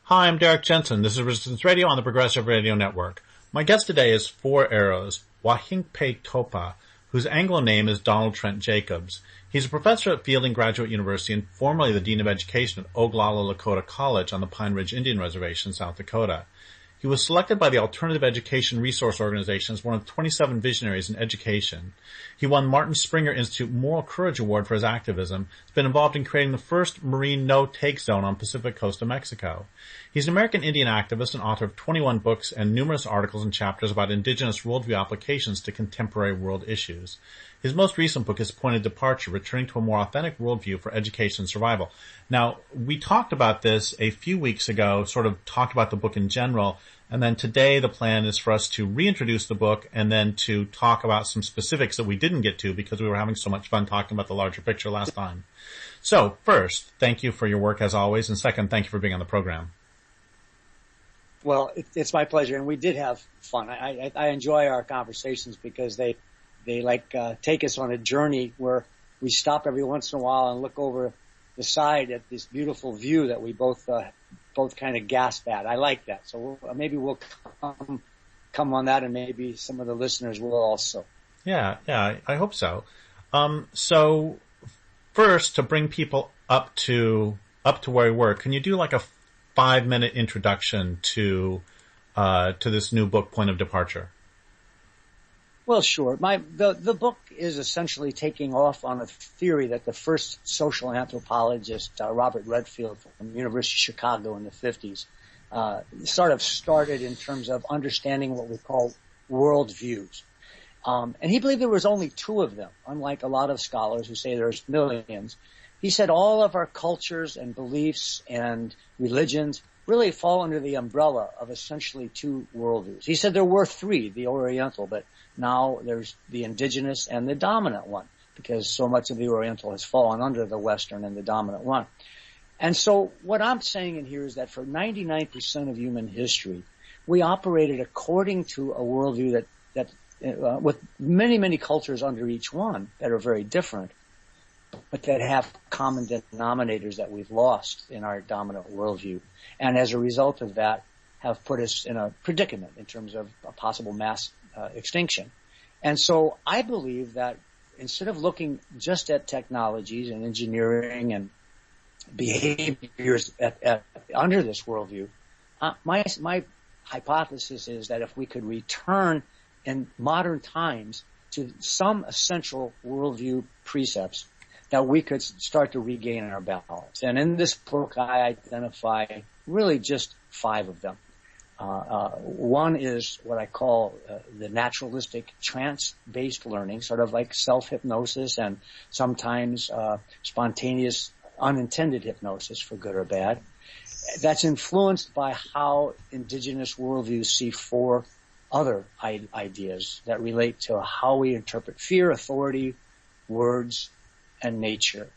Hi, I'm Derrick Jensen. This is Resistance Radio on the Progressive Radio Network. My guest today is Four Arrows, Wahinkpe Topa, whose Anglo name is Donald Trent Jacobs. He's a professor at Fielding Graduate University and formerly the Dean of Education at Oglala Lakota College on the Pine Ridge Indian Reservation, South Dakota. He was selected by the Alternative Education Resource Organization as one of 27 visionaries in education. He won Martin Springer Institute Moral Courage Award for his activism. He's been involved in creating the first marine no-take zone on Pacific coast of Mexico. He's an American Indian activist and author of 21 books and numerous articles and chapters about Indigenous worldview applications to contemporary world issues. His most recent book is Point of Departure, Returning to a More Authentic Worldview for Education and Survival. Now, we talked about this a few weeks ago, sort of talked about the book in general, and then today the plan is for us to reintroduce the book and then to talk about some specifics that we didn't get to because we were having so much fun talking about the larger picture last time. So, first, thank you for your work as always, and second, thank you for being on the program. Well, it's my pleasure, and we did have fun. I enjoy our conversations because they take us on a journey where we stop every once in a while and look over the side at this beautiful view that we both kind of gasp at. I like that. So maybe we'll come on that, and maybe some of the listeners will also. Yeah, I hope so. So first, to bring people up to where we were, can you do like a 5-minute introduction to this new book, Point of Departure? Well, sure. The book is essentially taking off on a theory that the first social anthropologist, Robert Redfield from the University of Chicago in the 50s, sort of started in terms of understanding what we call worldviews. And he believed there was only two of them, unlike a lot of scholars who say there's millions. He said all of our cultures and beliefs and religions really fall under the umbrella of essentially two worldviews. He said there were three, the Oriental, but now there's the Indigenous and the dominant one, because so much of the Oriental has fallen under the Western and the dominant one. And so what I'm saying in here is that for 99% of human history, we operated according to a worldview that with many, many cultures under each one that are very different, but that have common denominators that we've lost in our dominant worldview. And as a result of that, have put us in a predicament in terms of a possible mass extinction. And so I believe that instead of looking just at technologies and engineering and behaviors under this worldview, my hypothesis is that if we could return in modern times to some essential worldview precepts, that we could start to regain our balance. And in this book, I identify really just 5 of them. One is what I call the naturalistic trance-based learning, sort of like self-hypnosis and sometimes spontaneous unintended hypnosis, for good or bad. That's influenced by how Indigenous worldviews see 4 other ideas that relate to how we interpret fear, authority, words, and nature.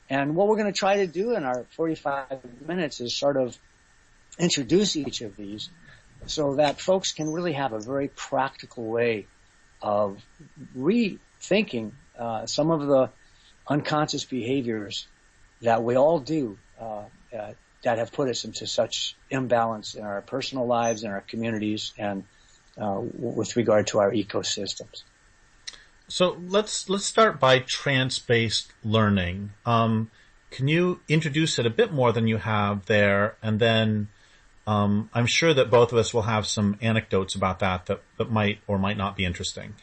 And what we're going to try to do in our 45 minutes is sort of introduce each of these so that folks can really have a very practical way of rethinking some of the unconscious behaviors that we all do that have put us into such imbalance in our personal lives, in our communities, and with regard to our ecosystems. So let's start by trance-based learning. Can you introduce it a bit more than you have there, and then I'm sure that both of us will have some anecdotes about that might or might not be interesting.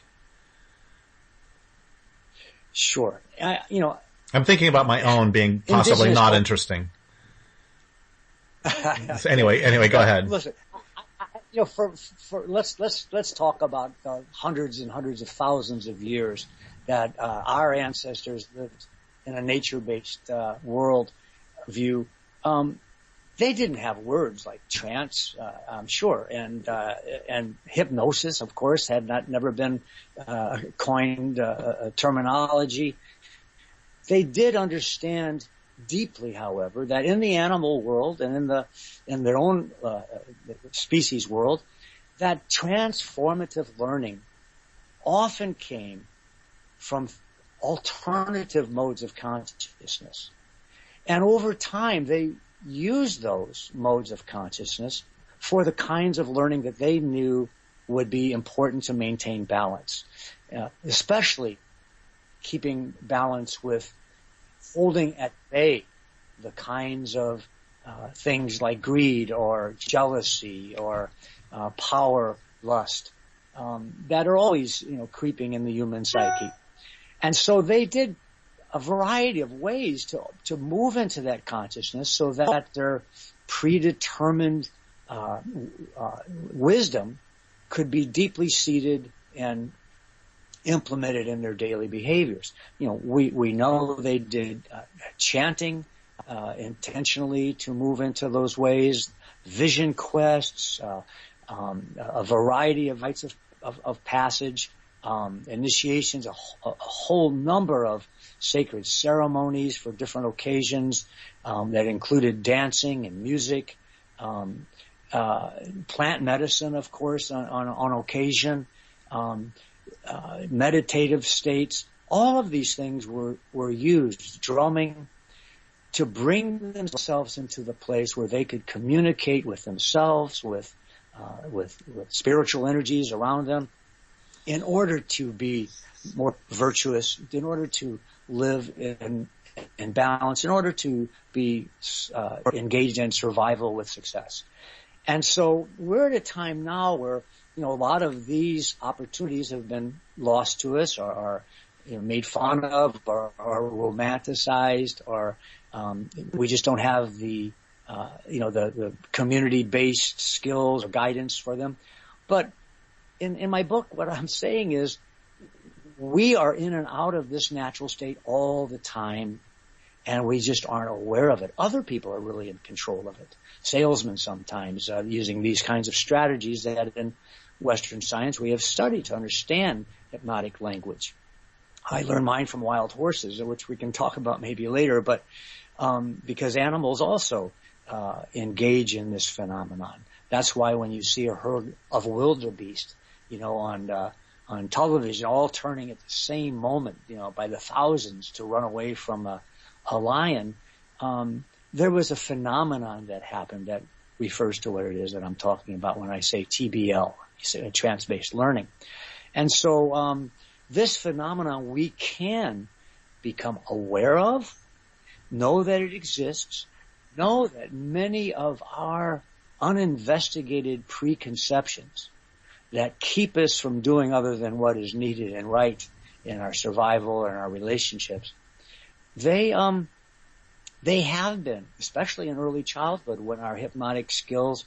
Sure. I'm thinking about my own being possibly not interesting. Anyway, go ahead. Listen, let's talk about the hundreds and hundreds of thousands of years that our ancestors lived in a nature-based world view. They didn't have words like trance, I'm sure, and hypnosis, of course, had never been coined terminology. They did understand deeply, however, that in the animal world and in their own species world, that transformative learning often came from alternative modes of consciousness. And over time, they use those modes of consciousness for the kinds of learning that they knew would be important to maintain balance, especially keeping balance with holding at bay the kinds of things like greed or jealousy or power, lust, that are always, creeping in the human psyche. And so they did a variety of ways to move into that consciousness so that their predetermined wisdom could be deeply seated and implemented in their daily behaviors. We know they did chanting intentionally to move into those ways, vision quests, a variety of rites of passage, initiations, a whole number of sacred ceremonies for different occasions that included dancing and music, plant medicine, of course, on occasion, meditative states. All of these things were used, drumming, to bring themselves into the place where they could communicate with themselves, with spiritual energies around them, in order to be more virtuous, in order to live in balance, in order to be engaged in survival with success. And so we're at a time now where, a lot of these opportunities have been lost to us, or are made fun of, or romanticized, or we just don't have the community-based skills or guidance for them. But in my book, what I'm saying is we are in and out of this natural state all the time, and we just aren't aware of it. Other people are really in control of it. Salesmen sometimes using these kinds of strategies that in Western science we have studied to understand hypnotic language. I learned mine from wild horses, which we can talk about maybe later, but because animals also engage in this phenomenon. That's why when you see a herd of wildebeest, on television, all turning at the same moment, by the thousands to run away from a lion, there was a phenomenon that happened that refers to what it is that I'm talking about when I say TBL, trance-based learning. And so this phenomenon we can become aware of, know that it exists, know that many of our uninvestigated preconceptions that keep us from doing other than what is needed and right in our survival and our relationships, they have been, especially in early childhood when our hypnotic skills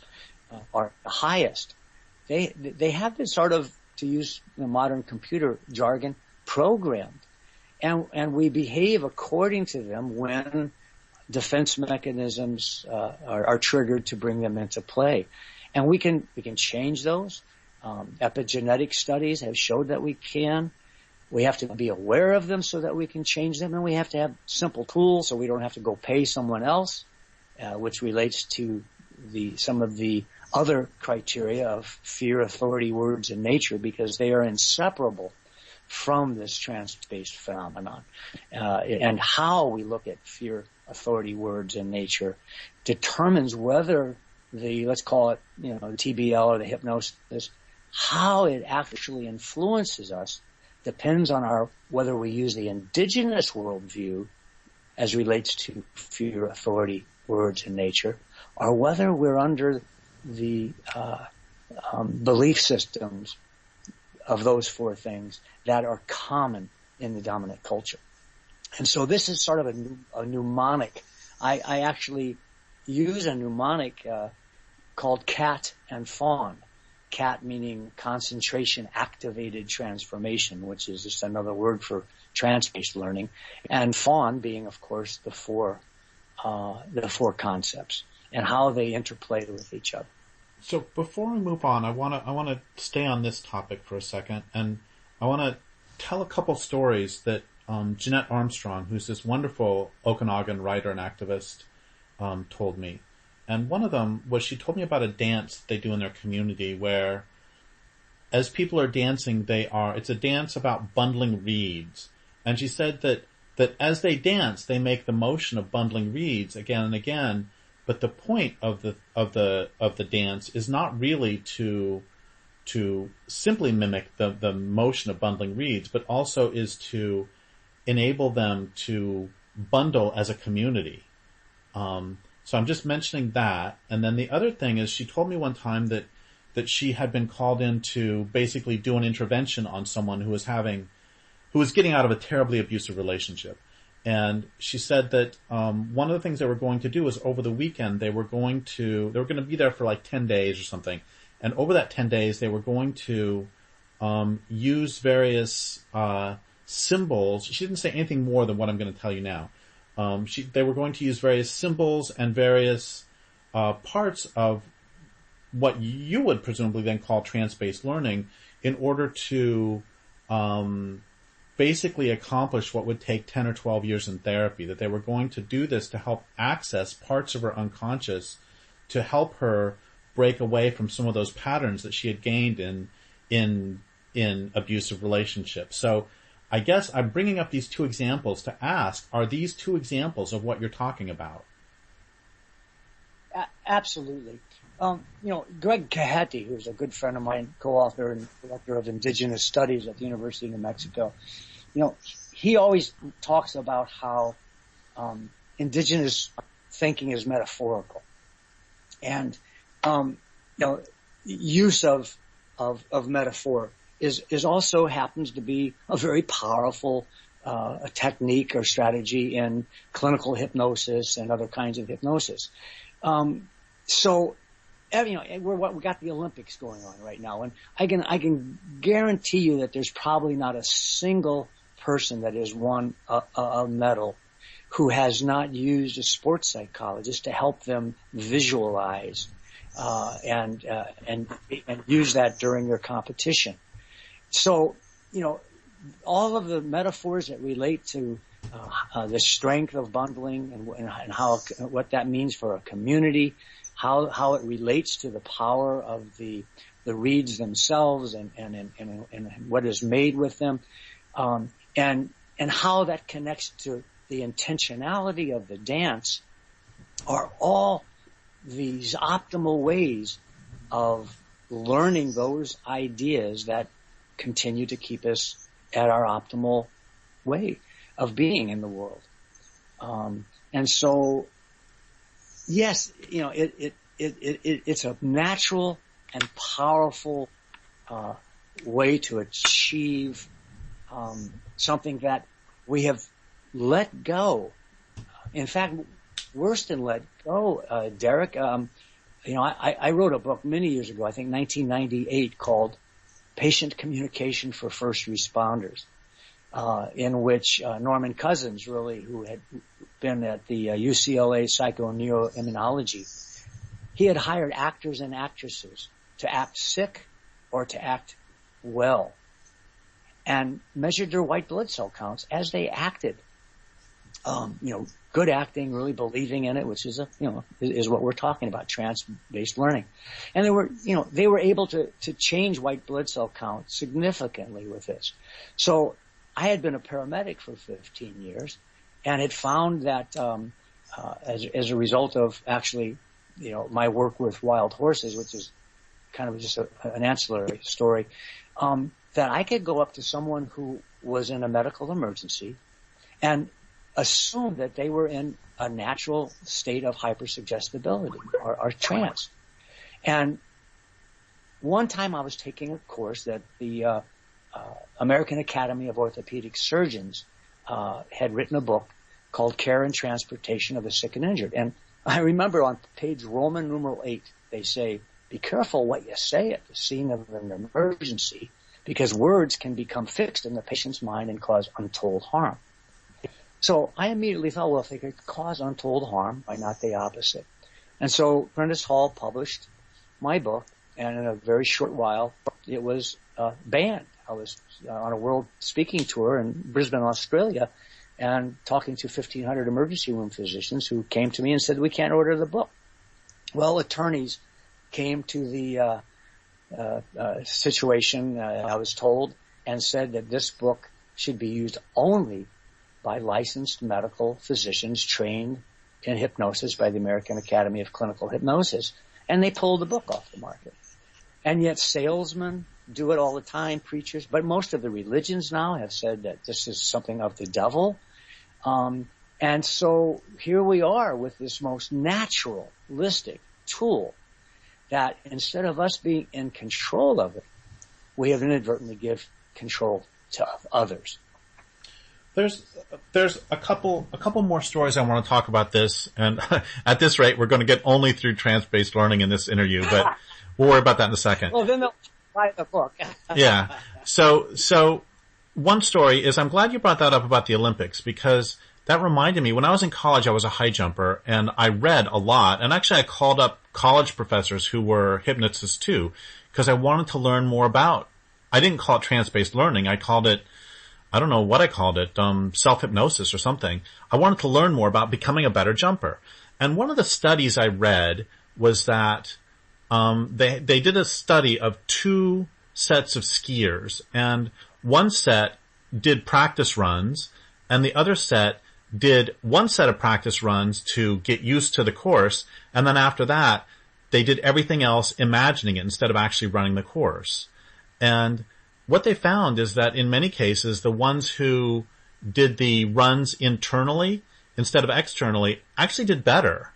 are the highest, they have been sort of, to use modern computer jargon, programmed. And we behave according to them when defense mechanisms are triggered to bring them into play. And we can change those. Epigenetic studies have showed that we can. We have to be aware of them so that we can change them, and we have to have simple tools so we don't have to go pay someone else, which relates to some of the other criteria of fear, authority, words, and nature, because they are inseparable from this trance-based phenomenon. And how we look at fear, authority, words, and nature determines whether let's call it, the TBL or the hypnosis, how it actually influences us depends on whether we use the indigenous worldview as relates to fear, authority, words, and nature, or whether we're under the belief systems of those four things that are common in the dominant culture. And so this is sort of a mnemonic. I actually use a mnemonic called CAT and FAWN. CAT meaning concentration activated transformation, which is just another word for trance-based learning, and FAWN being, of course, the four concepts and how they interplay with each other. So before we move on, I want to stay on this topic for a second, and I want to tell a couple stories that Jeanette Armstrong, who's this wonderful Okanagan writer and activist, told me. And one of them was, she told me about a dance they do in their community where, as people are dancing, it's a dance about bundling reeds. And she said that as they dance, they make the motion of bundling reeds again and again, But the point of the dance is not really to simply mimic the motion of bundling reeds, but also is to enable them to bundle as a community. So I'm just mentioning that. And then the other thing is, she told me one time that she had been called in to basically do an intervention on someone who was getting out of a terribly abusive relationship. And she said that one of the things they were going to do was, over the weekend, they were going to be there for like 10 days or something. And over that 10 days, they were going to use various symbols. She didn't say anything more than what I'm going to tell you now. They were going to use various symbols and various parts of what you would presumably then call trance-based learning in order to basically accomplish what would take 10 or 12 years in therapy. That they were going to do this to help access parts of her unconscious, to help her break away from some of those patterns that she had gained in abusive relationships. So I guess I'm bringing up these two examples to ask, are these two examples of what you're talking about? Absolutely. Greg Cahati, who's a good friend of mine, co-author and director of Indigenous Studies at the University of New Mexico, he always talks about how Indigenous thinking is metaphorical, and use of metaphor is also happens to be a very powerful a technique or strategy in clinical hypnosis and other kinds of hypnosis. We got the Olympics going on right now, and I can guarantee you that there's probably not a single person that has won a medal who has not used a sports psychologist to help them visualize and use that during their competition. So, all of the metaphors that relate to the strength of bundling and how what that means for a community, how it relates to the power of the reeds themselves and what is made with them, and how that connects to the intentionality of the dance, are all these optimal ways of learning those ideas that continue to keep us at our optimal way of being in the world. And so, yes, it's a natural and powerful way to achieve something that we have let go. In fact, worse than let go, Derrick. I wrote a book many years ago, I think 1998, called Patient Communication for First Responders, in which Norman Cousins, who had been at the UCLA Psychoneuroimmunology, he had hired actors and actresses to act sick or to act well, and measured their white blood cell counts as they acted. Good acting, really believing in it, which is is what we're talking about, trance-based learning. And they were able to change white blood cell count significantly with this. So I had been a paramedic for 15 years and had found that, as a result of actually, my work with wild horses, which is kind of just an ancillary story, that I could go up to someone who was in a medical emergency and assume that they were in a natural state of hypersuggestibility or trance. And one time I was taking a course that the American Academy of Orthopedic Surgeons had written a book called Care and Transportation of the Sick and Injured. And I remember on page Roman numeral 8, they say, be careful what you say at the scene of an emergency, because words can become fixed in the patient's mind and cause untold harm. So I immediately thought, well, if they could cause untold harm, why not the opposite? And so Prentice Hall published my book, and in a very short while, it was banned. I was on a world speaking tour in Brisbane, Australia, and talking to 1,500 emergency room physicians who came to me and said, we can't order the book. Well, attorneys came to the situation, I was told, and said that this book should be used only by licensed medical physicians trained in hypnosis by the American Academy of Clinical Hypnosis, and they pulled the book off the market. And yet salesmen do it all the time, preachers, but most of the religions now have said that this is something of the devil. And so here we are with this most naturalistic tool that instead of us being in control of it, we have inadvertently give control to others. There's a couple more stories I want to talk about this, and at this rate, we're going to get only through trance-based learning in this interview, but we'll worry about that in a second. Well, then they'll buy the book. Yeah. So one story is, I'm glad you brought that up about the Olympics, because that reminded me, when I was in college, I was a high jumper, and I read a lot, and actually I called up college professors who were hypnotists too, because I wanted to learn more about, I didn't call it trance-based learning, I called it, I don't know what I called it, self-hypnosis or something. I wanted to learn more about becoming a better jumper. And one of the studies I read was that they did a study of 2 sets of skiers, and one set did practice runs, and the other set did one set of practice runs to get used to the course, and then after that, they did everything else imagining it instead of actually running the course. And what they found is that in many cases, the ones who did the runs internally instead of externally actually did better.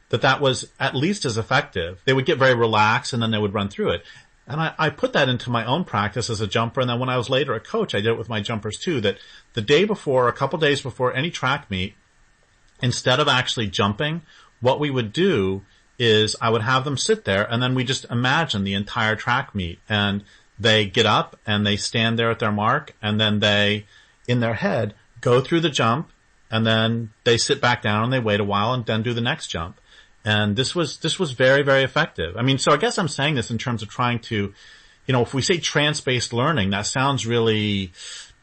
That was at least as effective. They would get very relaxed and then they would run through it. And I put that into my own practice as a jumper. And then when I was later a coach, I did it with my jumpers too, that the day before, a couple days before any track meet, instead of actually jumping, what we would do is I would have them sit there and then we just imagine the entire track meet, and they get up and they stand there at their mark, and then they, in their head, go through the jump, and then they sit back down and they wait a while and then do the next jump. And this was very, very effective. I mean, so I guess I'm saying this in terms of trying to, if we say trance-based learning, that sounds really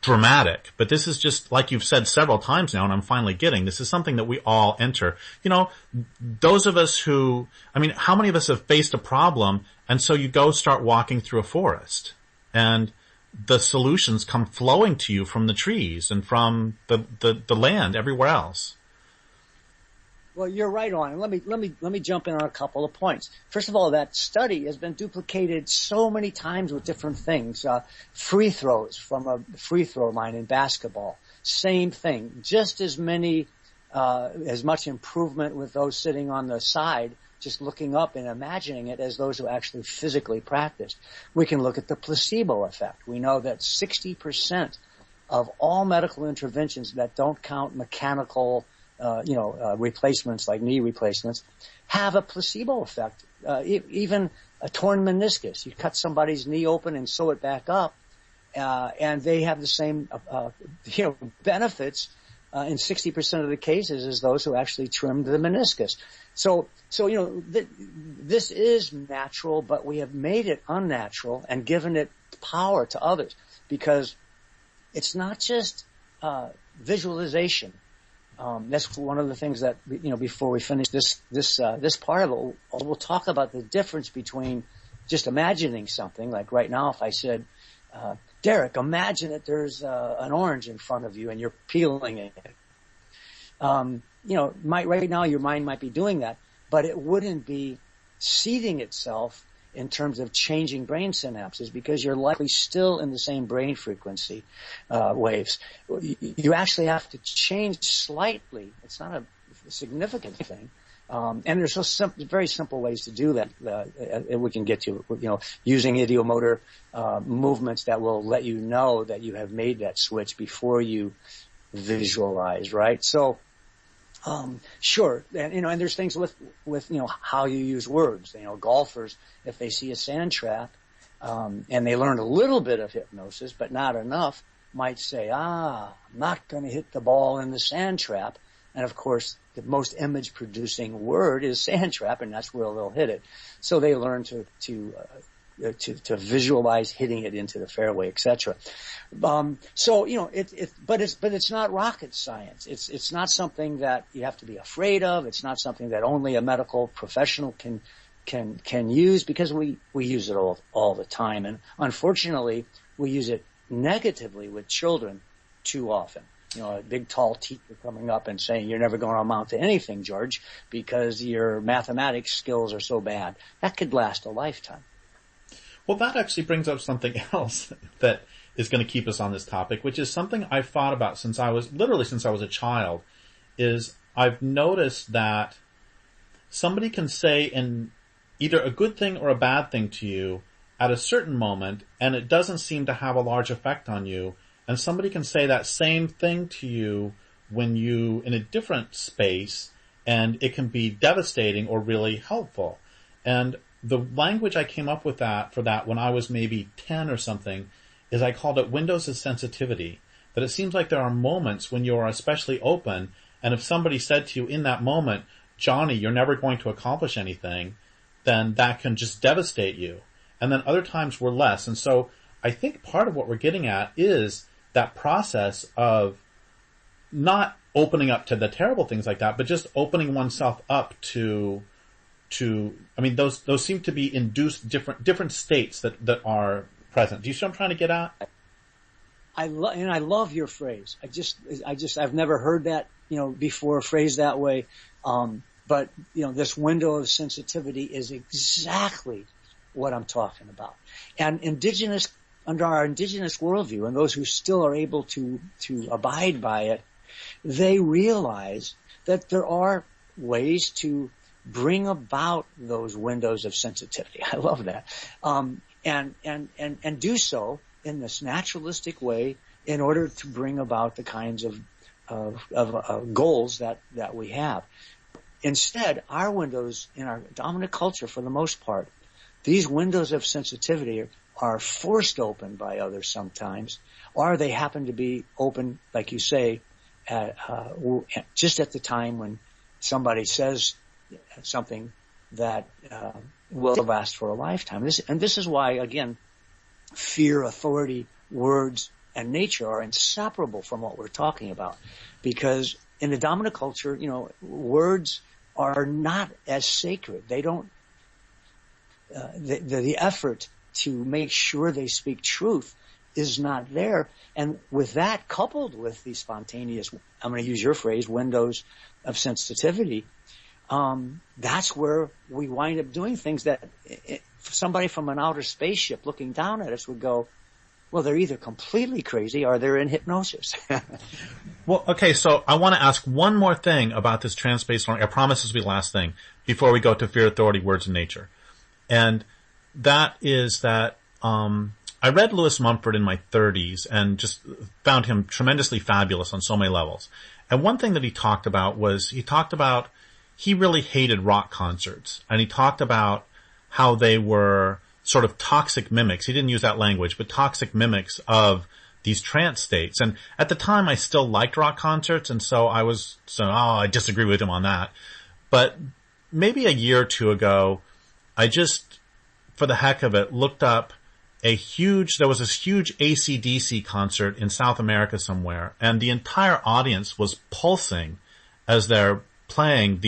dramatic, but this is just, like you've said several times now, and I'm finally getting, this is something that we all enter. Those of us who, how many of us have faced a problem, and so you go start walking through a forest, and the solutions come flowing to you from the trees and from the land everywhere else. Well, you're right on. Let me jump in on a couple of points. First of all, that study has been duplicated so many times with different things. Free throws from a free throw line in basketball, same thing. Just as much improvement with those sitting on the side, just looking up and imagining it, as those who actually physically practiced. We can look at the placebo effect. We know that 60% of all medical interventions that don't count mechanical replacements like knee replacements have a placebo effect. Even a torn meniscus. You cut somebody's knee open and sew it back up, and they have the same, benefits, in 60% of the cases as those who actually trimmed the meniscus. So, this is natural, but we have made it unnatural and given it power to others, because it's not just, visualization. That's one of the things that, before we finish this part of it, we'll talk about the difference between just imagining something. Like right now, if I said, Derrick, imagine that there's an orange in front of you and you're peeling it. Right now your mind might be doing that, but it wouldn't be seeding itself in terms of changing brain synapses, because you're likely still in the same brain frequency waves. You actually have to change slightly. It's not a significant thing. And there's very simple ways to do that. We can get to, using idiomotor movements that will let you know that you have made that switch before you visualize, right? So, sure. And there's things with, how you use words. Golfers, if they see a sand trap, and they learn a little bit of hypnosis, but not enough, might say, I'm not going to hit the ball in the sand trap. And of course, the most image producing word is sand trap, and that's where they'll hit it. So they learn to visualize hitting it into the fairway, etc. But it's not rocket science. It's not something that you have to be afraid of. It's not something that only a medical professional can use, because we use it all the time. And unfortunately, we use it negatively with children too often. a big tall teacher coming up and saying, you're never going to amount to anything, George, because your mathematics skills are so bad. That could last a lifetime. Well, that actually brings up something else that is going to keep us on this topic, which is something I've thought about since I was a child, is I've noticed that somebody can say in either a good thing or a bad thing to you at a certain moment, and it doesn't seem to have a large effect on you. And somebody can say that same thing to you when you in a different space, and it can be devastating or really helpful. And the language I came up with for that when I was maybe 10 or something is I called it windows of sensitivity. That it seems like there are moments when you are especially open, and if somebody said to you in that moment, Johnny, you're never going to accomplish anything, then that can just devastate you. And then other times we're less. And so I think part of what we're getting at is that process of not opening up to the terrible things like that, but just opening oneself up to I mean, those seem to be induced different states that are present. Do you see what I'm trying to get at? I love your phrase. I've never heard that, before phrased that way. But this window of sensitivity is exactly what I'm talking about. And under our indigenous worldview, and those who still are able to abide by it, they realize that there are ways to bring about those windows of sensitivity. I love that. And do so in this naturalistic way in order to bring about the kinds of goals that we have. Instead, our windows in our dominant culture, for the most part, these windows of sensitivity are forced open by others sometimes, or they happen to be open, like you say, just at the time when somebody says something that will last for a lifetime. This is why, again, fear, authority, words, and nature are inseparable from what we're talking about. Because in the dominant culture, words are not as sacred. They don't, the effort to make sure they speak truth is not there. And with that, coupled with the spontaneous, I'm going to use your phrase, windows of sensitivity, that's where we wind up doing things that somebody from an outer spaceship looking down at us would go, well, they're either completely crazy or they're in hypnosis. Well, okay, so I want to ask one more thing about this trance-based learning. I promise this will be the last thing before we go to fear, authority, words, and nature. And that is that I read Lewis Mumford in my 30s and just found him tremendously fabulous on so many levels. And one thing that he talked about he really hated rock concerts. And he talked about how they were sort of toxic mimics. He didn't use that language, but toxic mimics of these trance states. And at the time, I still liked rock concerts, and so I disagree with him on that. But maybe a year or two ago, I just, for the heck of it, looked up there was this huge AC/DC concert in South America somewhere, and the entire audience was pulsing as they're playing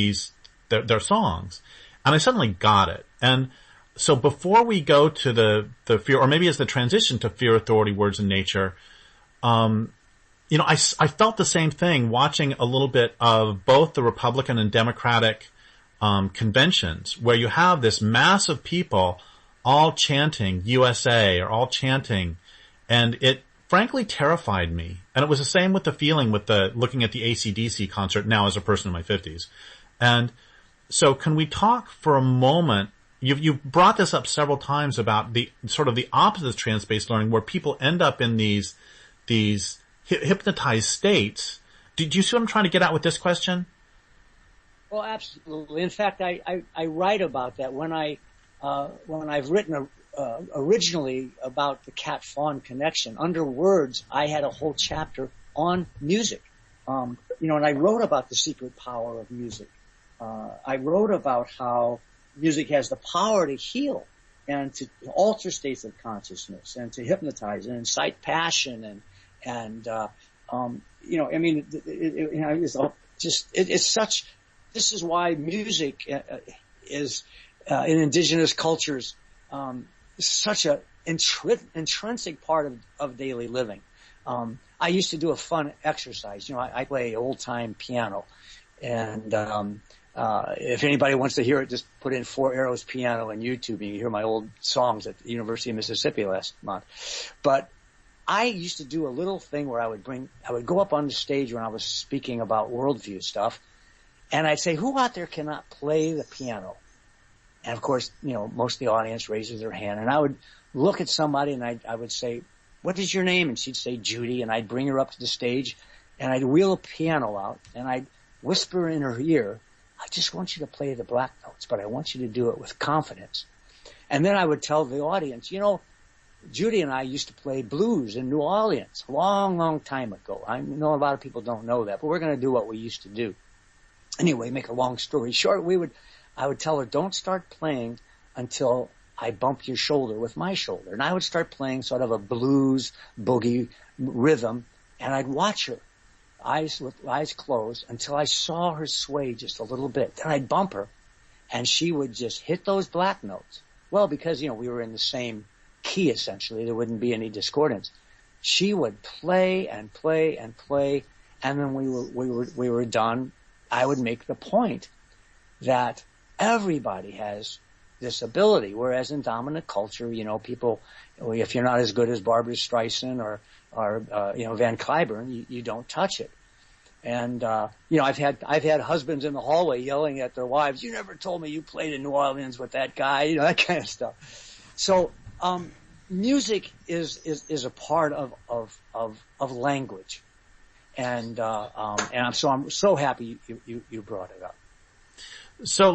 their songs. And I suddenly got it. And so before we go to the fear, or maybe as the transition to fear, authority, words, and nature, I felt the same thing watching a little bit of both the Republican and Democratic conventions, where you have this mass of people all chanting USA or all chanting, and it frankly terrified me. And it was the same with the feeling with looking at the AC/DC concert now as a person in my 50s. And so can we talk for a moment? You've brought this up several times about the sort of the opposite of trance-based learning, where people end up in these hypnotized states. Do you see what I'm trying to get at with this question? Well, absolutely. In fact, I write about that when I've written originally about the cat-fawn connection. Under words, I had a whole chapter on music. And I wrote about the secret power of music. I wrote about how music has the power to heal and to alter states of consciousness and to hypnotize and incite passion this is why music is in indigenous cultures such a intrinsic part of daily living. I used to do a fun exercise. You know, I play old-time piano. And if anybody wants to hear it, just put in 4 Arrows Piano on YouTube, and you can hear my old songs at the University of Mississippi last month. But I used to do a little thing where I would go up on the stage when I was speaking about worldview stuff, and I'd say, who out there cannot play the piano? And of course, you know, most of the audience raises their hand, and I would look at somebody and I would say, what is your name? And she'd say Judy, and I'd bring her up to the stage, and I'd wheel a piano out, and I'd whisper in her ear, I just want you to play the black notes, but I want you to do it with confidence. And then I would tell the audience, you know, Judy and I used to play blues in New Orleans a long, long time ago. I know a lot of people don't know that, but we're going to do what we used to do. Anyway, make a long story short, I would tell her, don't start playing until I bump your shoulder with my shoulder. And I would start playing sort of a blues boogie rhythm, and I'd watch her, eyes closed, until I saw her sway just a little bit. Then I'd bump her, and she would just hit those black notes. Well, because, you know, we were in the same key, essentially. There wouldn't be any discordance. She would play and play and play, and then we were done. I would make the point that everybody has this ability, whereas in dominant culture, you know, people, if you're not as good as Barbra Streisand or you know, Van Cliburn, you don't touch it. And you know, I've had husbands in the hallway yelling at their wives, "You never told me you played in New Orleans with that guy," you know, that kind of stuff. So music is a part of language, and I'm so happy you brought it up. So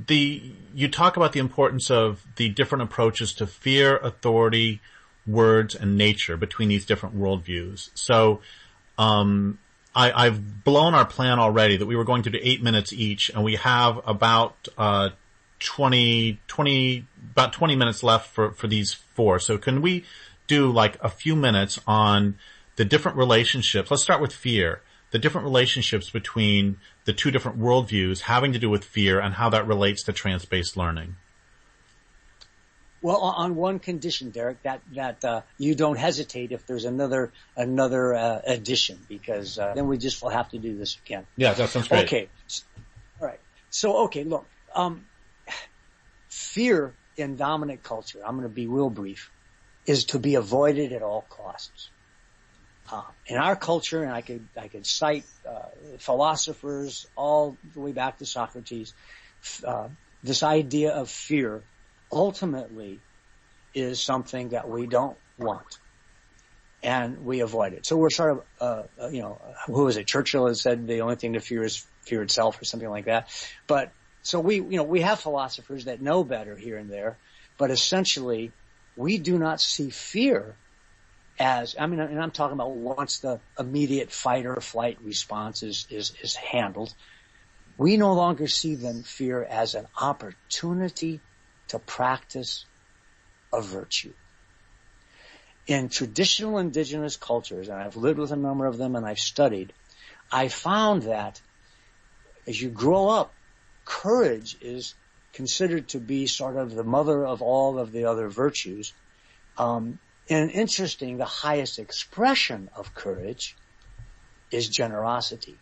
you talk about the importance of the different approaches to fear, authority, words, and nature between these different worldviews. So I've blown our plan already that we were going to do 8 minutes each, and we have about 20 minutes left for these 4. So can we do like a few minutes on the different relationships? Let's start with fear. The different relationships between the 2 different worldviews having to do with fear and how that relates to trance-based learning. Well, on one condition, Derek, that you don't hesitate if there's another edition, because then we just will have to do this again. Yeah, that sounds great. Okay. All right. So, okay, look, fear in dominant culture, I'm going to be real brief, is to be avoided at all costs. In our culture, and I could cite philosophers all the way back to Socrates, this idea of fear ultimately is something that we don't want, and we avoid it. So we're sort of, you know, who was it? Churchill has said the only thing to fear is fear itself, or something like that. But so we have philosophers that know better here and there, but essentially we do not see fear as, I mean, and I'm talking about once the immediate fight or flight response is handled, we no longer see then fear as an opportunity to practice a virtue. In traditional indigenous cultures, and I've lived with a number of them and I've studied, I found that as you grow up, courage is considered to be sort of the mother of all of the other virtues. And interesting, the highest expression of courage is generosity.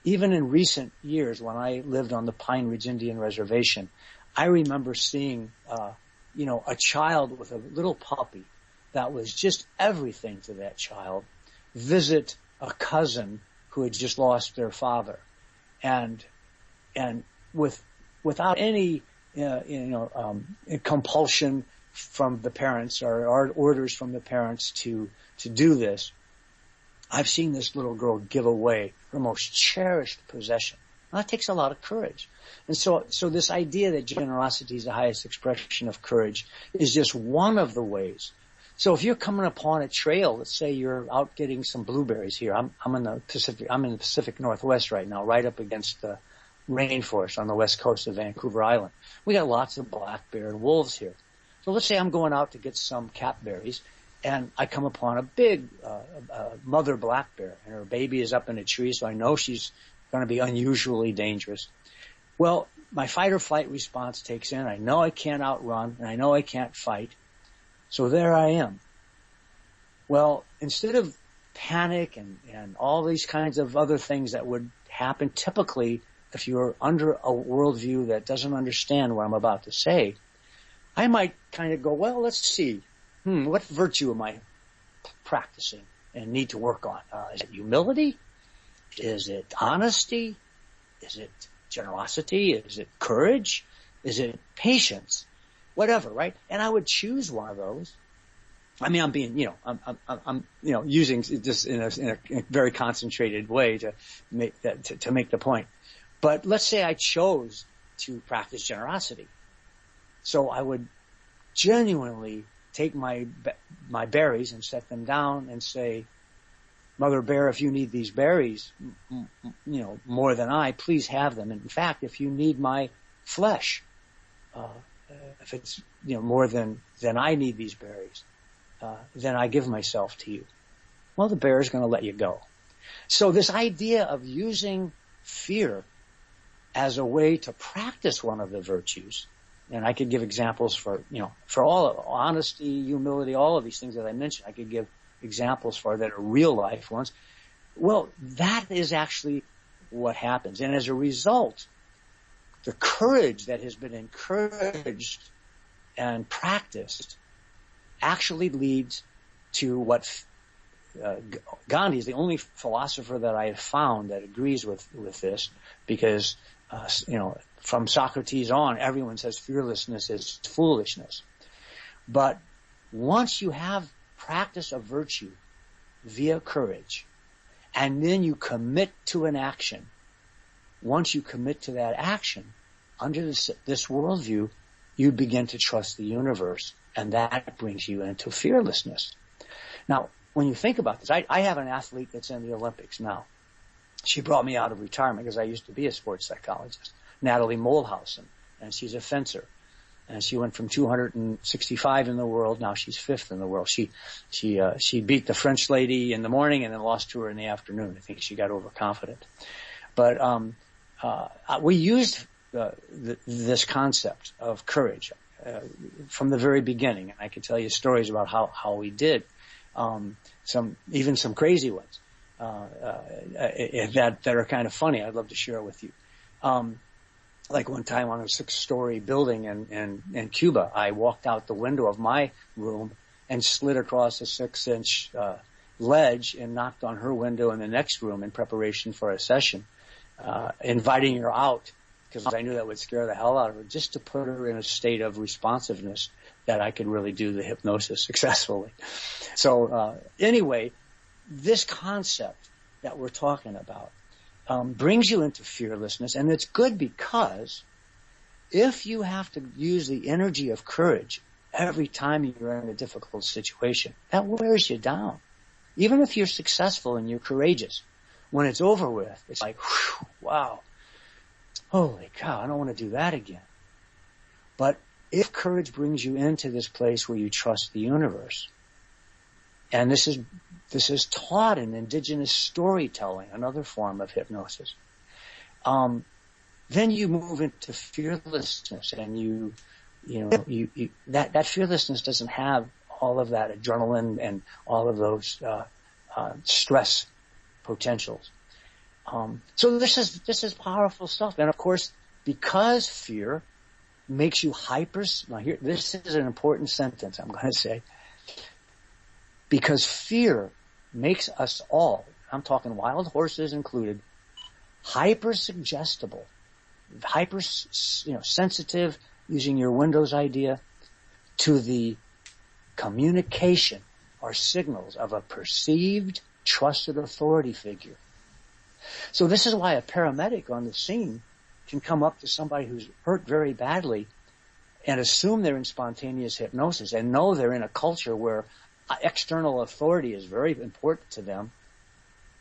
Even in recent years, when I lived on the Pine Ridge Indian Reservation, I remember seeing, you know, a child with a little puppy that was just everything to that child visit a cousin who had just lost their father, and without any compulsion from the parents or orders from the parents to do this. I've seen this little girl give away her most cherished possession. Now, that takes a lot of courage. And so this idea that generosity is the highest expression of courage is just one of the ways. So if you're coming upon a trail, let's say you're out getting some blueberries here. I'm in the Pacific Northwest right now, right up against the rainforest on the west coast of Vancouver Island. We got lots of black bear and wolves here. So let's say I'm going out to get some catberries, and I come upon a big mother black bear, and her baby is up in a tree, so I know she's going to be unusually dangerous. Well, my fight or flight response takes in. I know I can't outrun, and I know I can't fight. So there I am. Well, instead of panic and all these kinds of other things that would happen typically if you're under a worldview that doesn't understand what I'm about to say, I might kind of go, well, let's see. What virtue am I practicing and need to work on? Is it humility? Is it honesty? Is it generosity? Is it courage? Is it patience? Whatever, right? And I would choose one of those. I mean, I'm being, I'm using this in a very concentrated way to make that, to make the point. But let's say I chose to practice generosity. So I would genuinely take my berries and set them down and say, Mother Bear, if you need these berries, more than I, please have them. And in fact, if you need my flesh, if it's, more than I need these berries, then I give myself to you. Well, the bear is going to let you go. So this idea of using fear as a way to practice one of the virtues, and I could give examples for all of honesty, humility, all of these things that I mentioned, I could give examples for that are real life ones. Well, that is actually what happens. And as a result, the courage that has been encouraged and practiced actually leads to what Gandhi is the only philosopher that I have found that agrees with this, because from Socrates on, everyone says fearlessness is foolishness. But once you have practice of virtue via courage, and then you commit to an action, once you commit to that action, under this worldview, you begin to trust the universe, and that brings you into fearlessness. Now, when you think about this, I have an athlete that's in the Olympics now. She brought me out of retirement because I used to be a sports psychologist, Natalie Molhausen, and she's a fencer. And she went from 265 in the world, now she's 5th in the world. She beat the French lady in the morning and then lost to her in the afternoon. I think she got overconfident. But we used this concept of courage from the very beginning, and I could tell you stories about how we did. Some crazy ones that are kind of funny. I'd love to share with you. Like one time on a 6-story building in Cuba, I walked out the window of my room and slid across a 6-inch ledge and knocked on her window in the next room in preparation for a session, inviting her out because I knew that would scare the hell out of her, just to put her in a state of responsiveness that I could really do the hypnosis successfully. So anyway, this concept that we're talking about brings you into fearlessness, and it's good because if you have to use the energy of courage every time you're in a difficult situation, that wears you down. Even if you're successful and you're courageous, when it's over with, it's like, whew, wow, holy cow, I don't want to do that again. But if courage brings you into this place where you trust the universe, and this is taught in Indigenous storytelling, another form of hypnosis, then you move into fearlessness, and that fearlessness doesn't have all of that adrenaline and all of those stress potentials. So this is powerful stuff, and of course, because fear makes you now here, this is an important sentence I'm going to say. Because fear makes us all, I'm talking wild horses included, hyper-suggestible, sensitive, using your Windows idea, to the communication or signals of a perceived, trusted authority figure. So this is why a paramedic on the scene can come up to somebody who's hurt very badly and assume they're in spontaneous hypnosis and know they're in a culture where external authority is very important to them.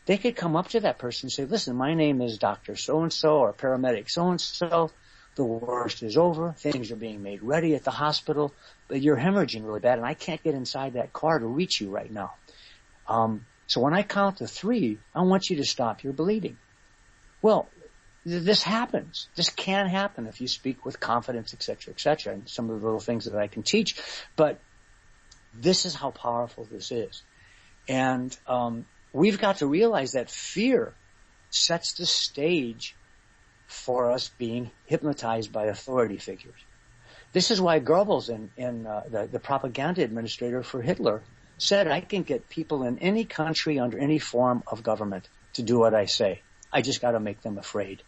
They could come up to that person and say, listen, my name is Dr. So-and-so or paramedic so-and-so. The worst is over. Things are being made ready at the hospital, but you're hemorrhaging really bad and I can't get inside that car to reach you right now. So when I count to 3, I want you to stop your bleeding. Well, this happens. This can happen if you speak with confidence, et cetera, and some of the little things that I can teach. But this is how powerful this is. And we've got to realize that fear sets the stage for us being hypnotized by authority figures. This is why Goebbels, the propaganda administrator for Hitler, said, I can get people in any country under any form of government to do what I say. I just got to make them afraid.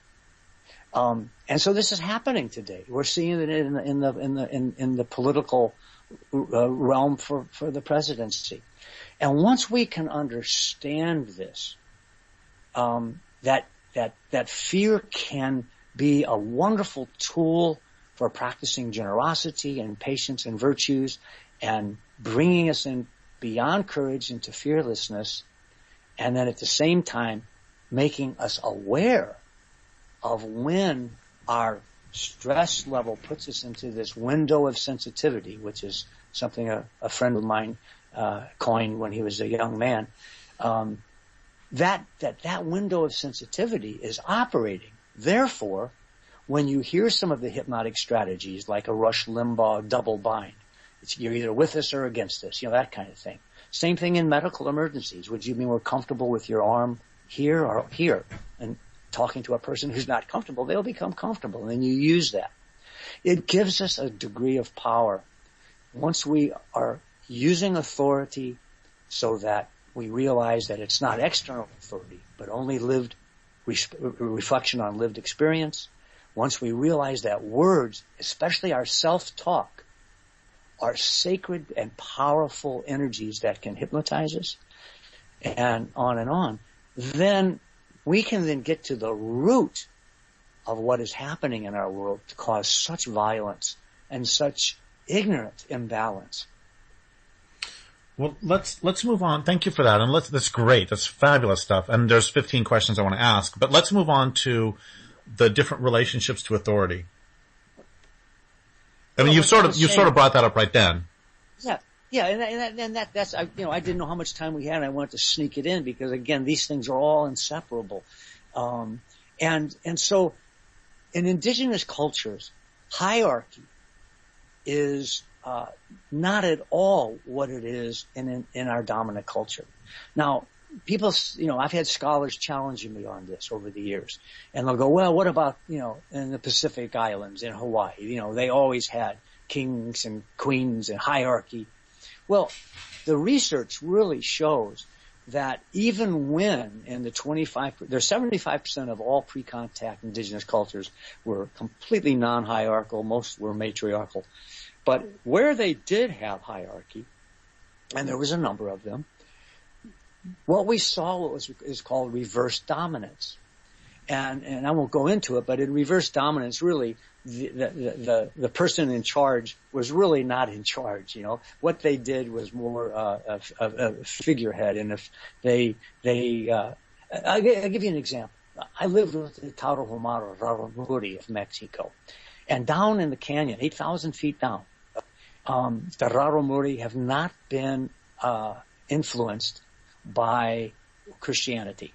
And so this is happening today. We're seeing it in the political realm for the presidency. And once we can understand this, that fear can be a wonderful tool for practicing generosity and patience and virtues and bringing us in beyond courage into fearlessness, and then at the same time making us aware of when our stress level puts us into this window of sensitivity, which is something a friend of mine coined when he was a young man. That window of sensitivity is operating. Therefore, when you hear some of the hypnotic strategies like a Rush Limbaugh double bind, you're either with us or against us, that kind of thing. Same thing in medical emergencies. Would you be more comfortable with your arm here or here? And talking to a person who's not comfortable, they'll become comfortable, and then you use that. It gives us a degree of power. Once we are using authority so that we realize that it's not external authority, but only lived reflection on lived experience. Once we realize that words, especially our self-talk, are sacred and powerful energies that can hypnotize us, and on, then we can then get to the root of what is happening in our world to cause such violence and such ignorant imbalance. Well, let's move on. Thank you for that. And that's great. That's fabulous stuff. And there's 15 questions I want to ask, but let's move on to the different relationships to authority. I mean, you've sort of brought that up right then. Yeah, and that's I didn't know how much time we had, and I wanted to sneak it in because again, these things are all inseparable. And so in indigenous cultures, hierarchy is not at all what it is in our dominant culture. Now, people, I've had scholars challenging me on this over the years, and they'll go, well, what about, in the Pacific Islands, in Hawaii, they always had kings and queens and hierarchy. Well, the research really shows that even when in the 75% of all pre-contact indigenous cultures were completely non-hierarchical, most were matriarchal. But where they did have hierarchy, and there was a number of them, what we saw is called reverse dominance. And I won't go into it, but in reverse dominance, really, the person in charge was really not in charge. What they did was more a figurehead. And if I'll give you an example. I lived with the Tarahumara Raramuri of Mexico, and down in the canyon, 8,000 feet down, the Raramuri have not been influenced by Christianity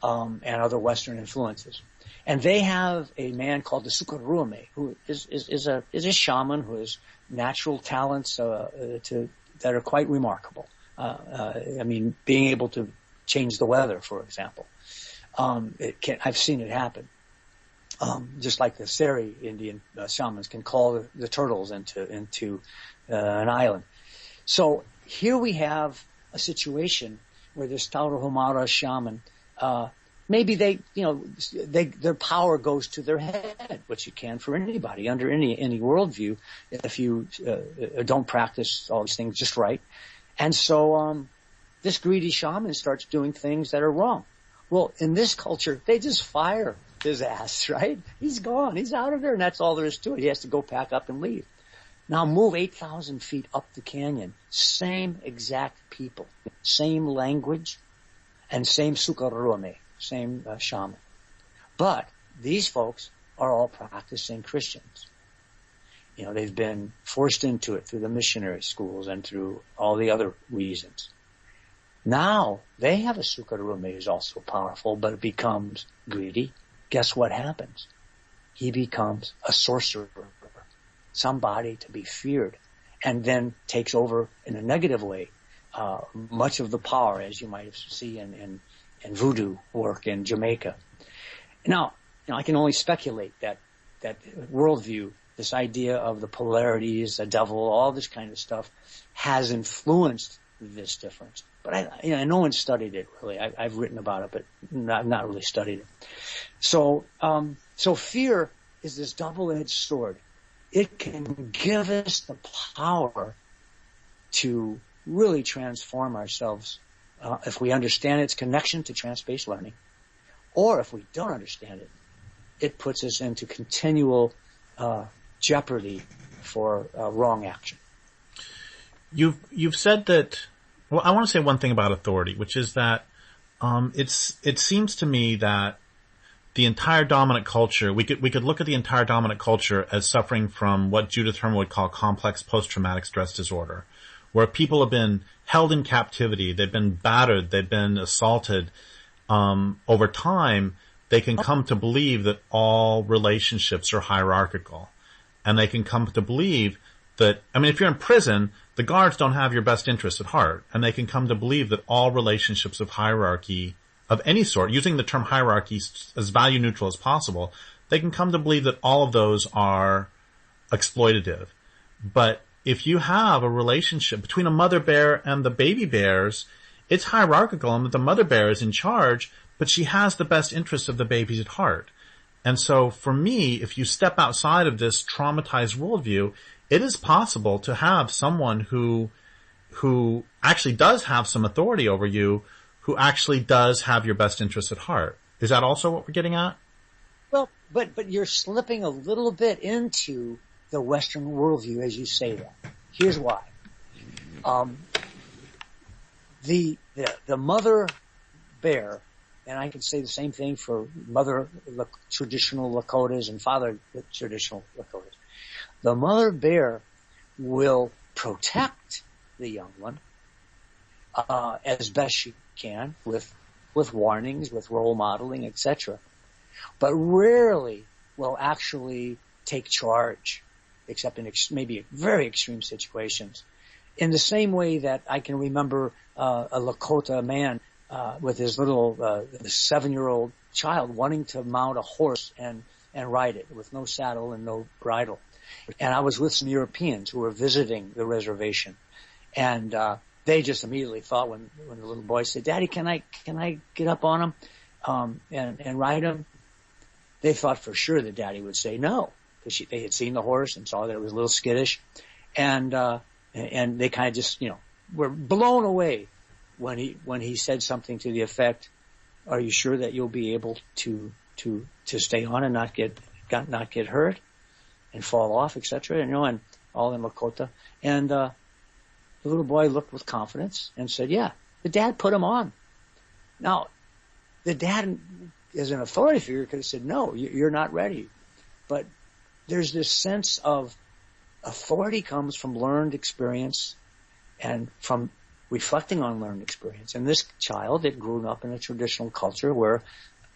and other Western influences. And they have a man called the Sukarume, who is a shaman who has natural talents that are quite remarkable. Being able to change the weather, for example. I've seen it happen. Just like the Seri Indian shamans can call the turtles into an island. So here we have a situation where this Tarahumara shaman, maybe their power goes to their head, which it can for anybody under any worldview if you don't practice all these things just right. And so this greedy shaman starts doing things that are wrong. Well, in this culture, they just fire his ass, right? He's gone. He's out of there, and that's all there is to it. He has to go pack up and leave. Now move 8,000 feet up the canyon. Same exact people, same language, and same Sukarume, same shaman. But these folks are all practicing Christians. They've been forced into it through the missionary schools and through all the other reasons. Now they have a Sukarume who's also powerful, but it becomes greedy. Guess what happens? He becomes a sorcerer, somebody to be feared, and then takes over in a negative way much of the power, as you might see in voodoo work in Jamaica. Now, I can only speculate that worldview, this idea of the polarities, the devil, all this kind of stuff, has influenced this difference. But no one studied it really. I've written about it, but not really studied it. So fear is this double-edged sword. It can give us the power to really transform ourselves if we understand its connection to trance-based learning, or if we don't understand it, it puts us into continual jeopardy for wrong action. You've said that. Well, I want to say one thing about authority, which is that it seems to me that the entire dominant culture, we could look at the entire dominant culture as suffering from what Judith Herman would call complex post-traumatic stress disorder, where people have been held in captivity, they've been battered, they've been assaulted. Over time, they can come to believe that all relationships are hierarchical. And they can come to believe that, if you're in prison, the guards don't have your best interests at heart. And they can come to believe that all relationships of hierarchy of any sort, using the term hierarchy as value neutral as possible, they can come to believe that all of those are exploitative. But if you have a relationship between a mother bear and the baby bears, it's hierarchical and that the mother bear is in charge, but she has the best interests of the babies at heart. And so for me, if you step outside of this traumatized worldview, it is possible to have someone who actually does have some authority over you, who actually does have your best interests at heart. Is that also what we're getting at? Well, but you're slipping a little bit into the Western worldview as you say that. Here's why. The mother bear, and I can say the same thing for mother traditional Lakotas and father traditional Lakotas. The mother bear will protect the young one as best she can with warnings, with role modeling, etc. But rarely will actually take charge, except in maybe very extreme situations. In the same way that I can remember a Lakota man with his little 7-year-old child wanting to mount a horse and ride it with no saddle and no bridle. And I was with some Europeans who were visiting the reservation, and they just immediately thought when the little boy said, "Daddy, can I get up on him and ride him?" They thought for sure that Daddy would say no, because they had seen the horse and saw that it was a little skittish, and they kind of just were blown away when he said something to the effect, "Are you sure that you'll be able to stay on and not get hurt and fall off, etc." And all in Lakota. And the little boy looked with confidence and said, "Yeah." The dad put him on. Now, the dad, as an authority figure, could have said, "No, you're not ready." But there's this sense of authority comes from learned experience and from reflecting on learned experience. And this child, it grew up in a traditional culture where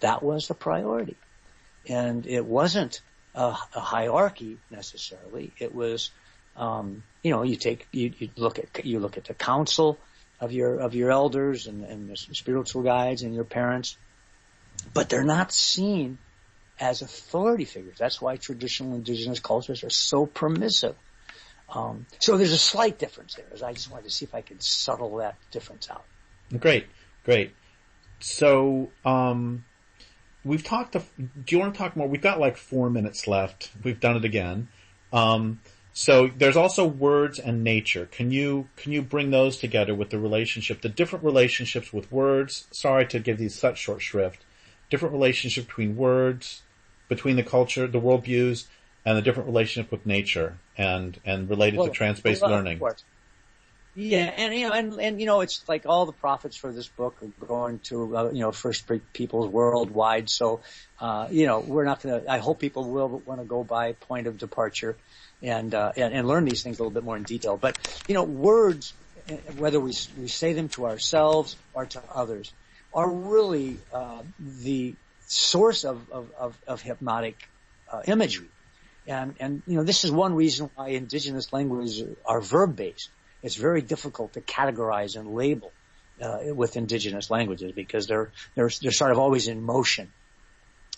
that was the priority. And it wasn't a hierarchy necessarily. It was, you look at the counsel of your elders and the spiritual guides and your parents, but they're not seen as authority figures. That's why traditional indigenous cultures are so permissive. So there's a slight difference there. I just wanted to see if I could subtle that difference out. Great. So, we've talked. Do you want to talk more? We've got like 4 minutes left. We've done it again. So there's also words and nature. Can you bring those together with the different relationships with words? Sorry to give these such short shrift. Different relationship between words, between the culture, the worldviews, and the different relationship with nature and related to trance-based learning. Yeah, and it's like all the profits for this book are going to first peoples worldwide. So we're not going to. I hope people will want to go by point of departure and learn these things a little bit more in detail. But words, whether we say them to ourselves or to others, are really the source of hypnotic imagery. And this is one reason why indigenous languages are verb-based. it's very difficult to categorize and label with indigenous languages because they're sort of always in motion.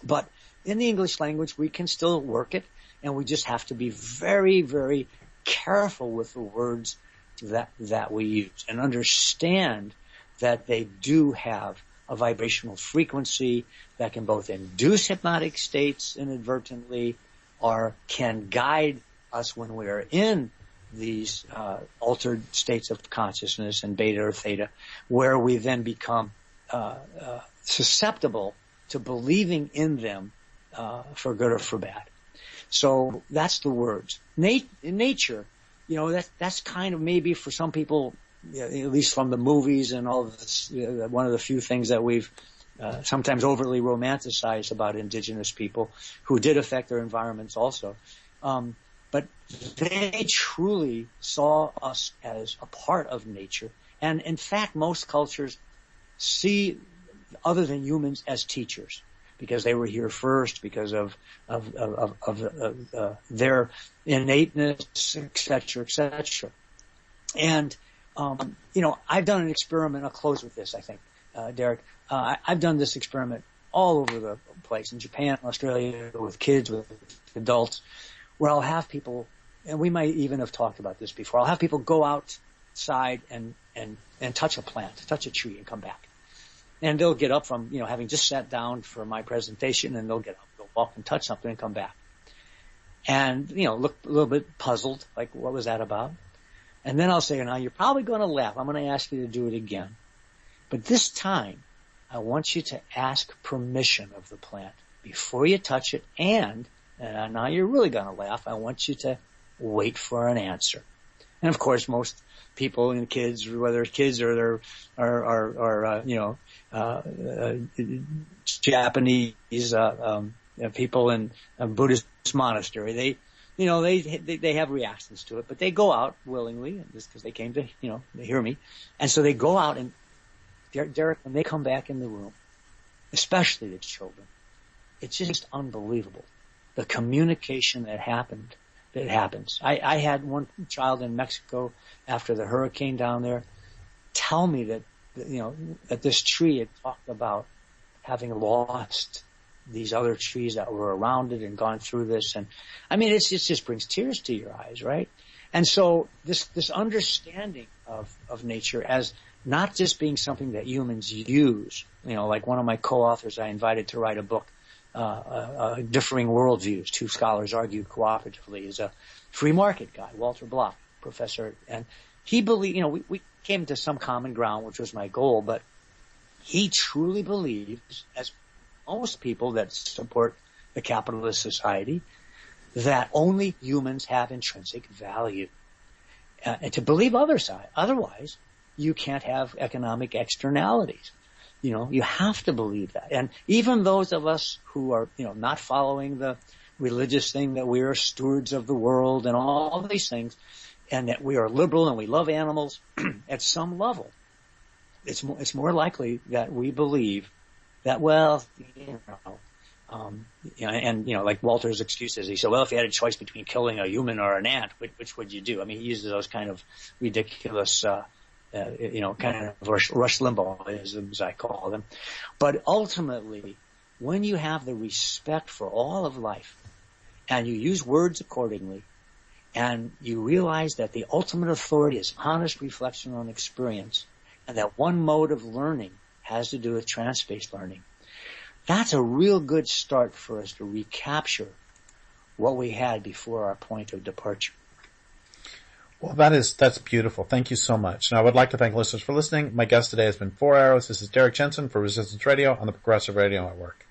But in the English language, we can still work it, and we just have to be very, very careful with the words that we use and understand that they do have a vibrational frequency that can both induce hypnotic states inadvertently or can guide us when we are in these altered states of consciousness in beta or theta, where we then become susceptible to believing in them for good or for bad. So that's the words. In nature, that's kind of maybe for some people, at least from the movies and all of this, one of the few things that we've sometimes overly romanticized about indigenous people who did affect their environments also. But they truly saw us as a part of nature. And in fact, most cultures see other than humans as teachers because they were here first, because of their innateness, et cetera, et cetera. And, I've done an experiment. I'll close with this, I think, Derrick. I've done this experiment all over the place, in Japan, Australia, with kids, with adults, where I'll have people, and we might even have talked about this before, I'll have people go outside and touch a plant, touch a tree, and come back. And they'll get up from, having just sat down for my presentation, and they'll get up, they'll walk and touch something and come back. And, look a little bit puzzled, like, what was that about? And then I'll say, now you're probably going to laugh. I'm going to ask you to do it again. But this time, I want you to ask permission of the plant before you touch it. And now you're really going to laugh. I want you to wait for an answer. And of course, most people and kids, whether it's kids or Japanese people in a Buddhist monastery, they have reactions to it, but they go out willingly, just because they came to hear me, and so they go out and Derrick, when they come back in the room, especially the children, it's just unbelievable the communication that happens. I had one child in Mexico after the hurricane down there tell me that that this tree had talked about having lost these other trees that were around it and gone through this. And I mean, it just brings tears to your eyes, right? And so this understanding of nature as not just being something that humans use, like one of my co-authors I invited to write a book, Differing Worldviews, two scholars argued cooperatively, is a free market guy, Walter Block, professor. And he believed, we came to some common ground, which was my goal, but he truly believes, as most people that support the capitalist society, that only humans have intrinsic value. And to believe otherwise, you can't have economic externalities. You have to believe that. And even those of us who are, not following the religious thing that we are stewards of the world and all of these things, and that we are liberal and we love animals, at some level, it's more likely that we believe that, like Walter's excuses, he said, well, if you had a choice between killing a human or an ant, which would you do? I mean, he uses those kind of ridiculous, kind of Rush Limbaughisms, I call them. But ultimately, when you have the respect for all of life and you use words accordingly, and you realize that the ultimate authority is honest reflection on experience, and that one mode of learning has to do with trance-based learning, that's a real good start for us to recapture what we had before our point of departure. Well, that's beautiful. Thank you so much. Now, I would like to thank listeners for listening. My guest today has been 4 Arrows. This is Derrick Jensen for Resistance Radio on the Progressive Radio Network.